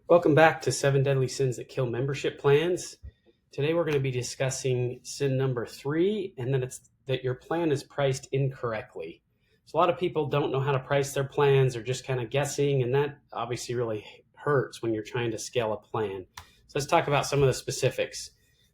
Welcome back to 7 Deadly Sins That Kill Membership Plans. Today we're going to be discussing sin number 3, and then it's that your plan is priced incorrectly. So a lot of people don't know how to price their plans. They're just kind of guessing, and that obviously really hurts when you're trying to scale a plan. So let's talk about some of the specifics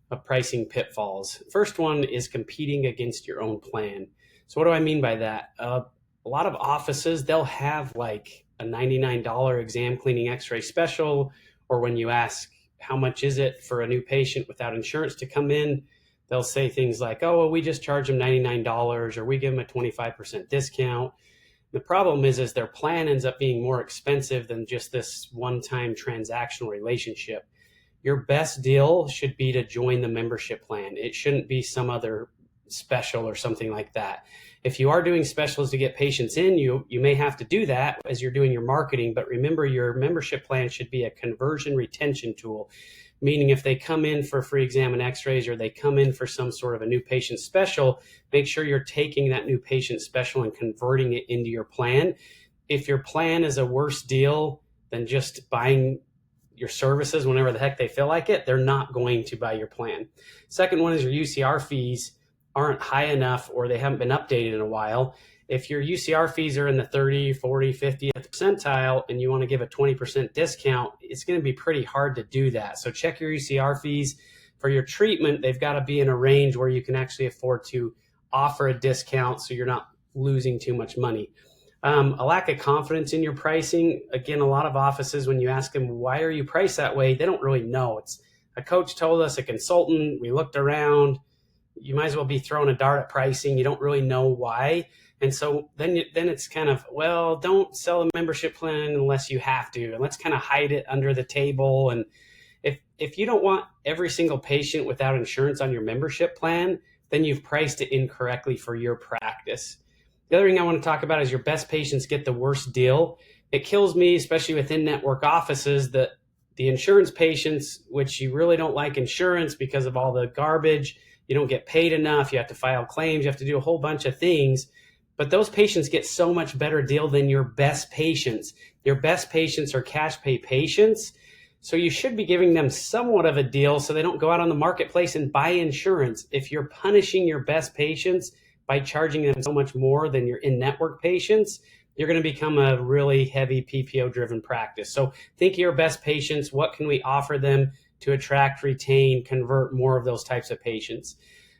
of pricing pitfalls. First one is competing against your own plan. So what do I mean by that? A lot of offices, they'll have like a $99 exam cleaning x-ray special, or when you ask how much is it for a new patient without insurance to come in, they'll say things like, oh, well, we just charge them $99 or we give them a 25% discount. The problem is their plan ends up being more expensive than just this one-time transactional relationship. Your best deal should be to join the membership plan. It shouldn't be some other special or something like that. If you are doing specials to get patients in, you may have to do that as you're doing your marketing, but remember your membership plan should be a conversion retention tool, meaning if they come in for free exam and x-rays or they come in for some sort of a new patient special, make sure you're taking that new patient special and converting it into your plan. If your plan is a worse deal than just buying your services whenever the heck they feel like it, they're not going to buy your plan. Second one is your UCR fees aren't high enough or they haven't been updated in a while. If your UCR fees are in the 30, 40, 50th percentile and you want to give a 20% discount, it's going to be pretty hard to do that. So check your UCR fees. For your treatment, they've got to be in a range where you can actually afford to offer a discount so you're not losing too much money. A lack of confidence in your pricing. Again, a lot of offices, when you ask them, why are you priced that way? They don't really know. It's a coach told us, a consultant, we looked around. You might as well be throwing a dart at pricing. You don't really know why. And so then it's kind of, well, don't sell a membership plan unless you have to. And let's kind of hide it under the table. And if you don't want every single patient without insurance on your membership plan, then you've priced it incorrectly for your practice. The other thing I want to talk about is your best patients get the worst deal. It kills me, especially within network offices, that the insurance patients, which you really don't like insurance because of all the garbage, you don't get paid enough, you have to file claims, you have to do a whole bunch of things. But those patients get so much better deal than your best patients. Your best patients are cash pay patients. So you should be giving them somewhat of a deal so they don't go out on the marketplace and buy insurance. If you're punishing your best patients by charging them so much more than your in-network patients, you're going to become a really heavy PPO-driven practice. So think of your best patients. What can we offer them to attract, retain, convert more of those types of patients?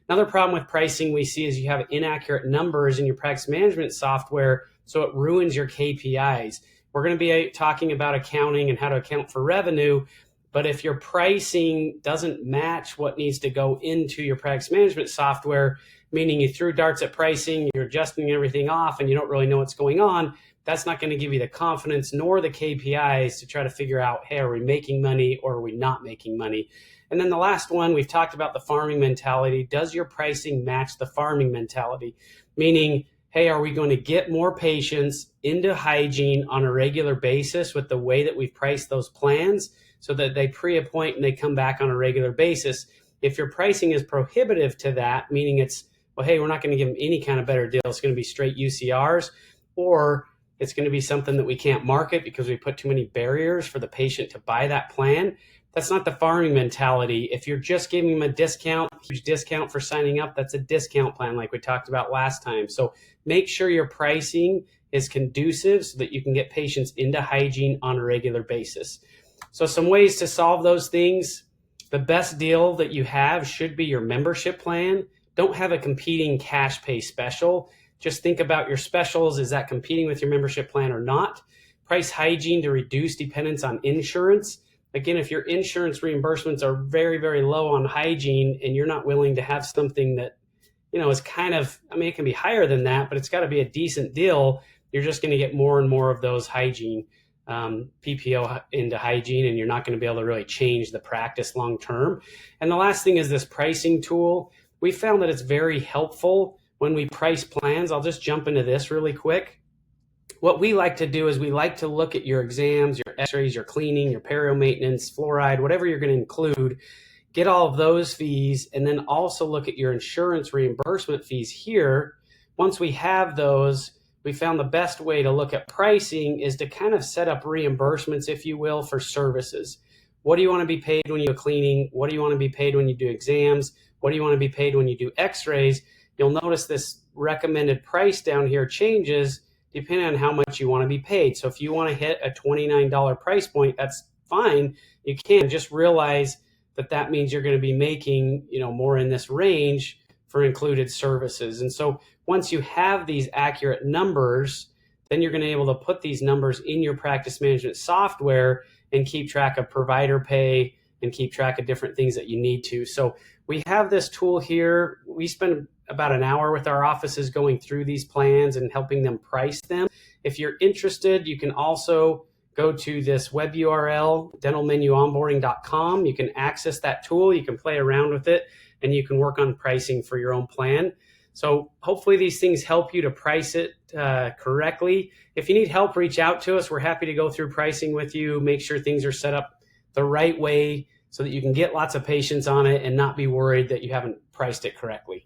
Another problem with pricing we see is you have inaccurate numbers in your practice management software, so it ruins your KPIs. We're going to be talking about accounting and how to account for revenue, but if your pricing doesn't match what needs to go into your practice management software, meaning you threw darts at pricing, you're adjusting everything off, and you don't really know what's going on, that's not going to give you the confidence nor the KPIs to try to figure out, hey, are we making money or are we not making money? And then the last one, we've talked about the farming mentality. Does your pricing match the farming mentality? Meaning, hey, are we going to get more patients into hygiene on a regular basis with the way that we've priced those plans so that they pre-appoint and they come back on a regular basis? If your pricing is prohibitive to that, meaning it's, well, hey, we're not going to give them any kind of better deal, it's going to be straight UCRs, or it's going to be something that we can't market because we put too many barriers for the patient to buy that plan. That's not the farming mentality. If you're just giving them a discount, huge discount for signing up, that's a discount plan like we talked about last time. So make sure your pricing is conducive so that you can get patients into hygiene on a regular basis. So some ways to solve those things. The best deal that you have should be your membership plan. Don't have a competing cash pay special. Just think about your specials. Is that competing with your membership plan or not? Price hygiene to reduce dependence on insurance. Again, if your insurance reimbursements are very, very low on hygiene and you're not willing to have something that, is kind of, it can be higher than that, but it's got to be a decent deal, you're just going to get more and more of those hygiene PPO into hygiene, and you're not going to be able to really change the practice long term. And the last thing is this pricing tool. We found that it's very helpful when we price plans. I'll just jump into this really quick. What we like to do is we like to look at your exams, your x-rays, your cleaning, your perio maintenance, fluoride, whatever you're going to include, get all of those fees, and then also look at your insurance reimbursement fees here. Once we have those, we found the best way to look at pricing is to kind of set up reimbursements, if you will, for services. What do you want to be paid when you do cleaning? What do you want to be paid when you do exams? What do you want to be paid when you do x-rays? You'll notice this recommended price down here changes depending on how much you want to be paid. So if you want to hit a $29 price point, that's fine. You can. Just realize that that means you're going to be making, more in this range for included services. And so once you have these accurate numbers, then you're going to be able to put these numbers in your practice management software and keep track of provider pay and keep track of different things that you need to. So we have this tool here. We spend about an hour with our offices going through these plans and helping them price them. If you're interested, you can also go to this web URL, dentalmenuonboarding.com. You can access that tool, you can play around with it, and you can work on pricing for your own plan. So hopefully these things help you to price it correctly. If you need help, reach out to us. We're happy to go through pricing with you, make sure things are set up the right way so that you can get lots of patients on it and not be worried that you haven't priced it correctly.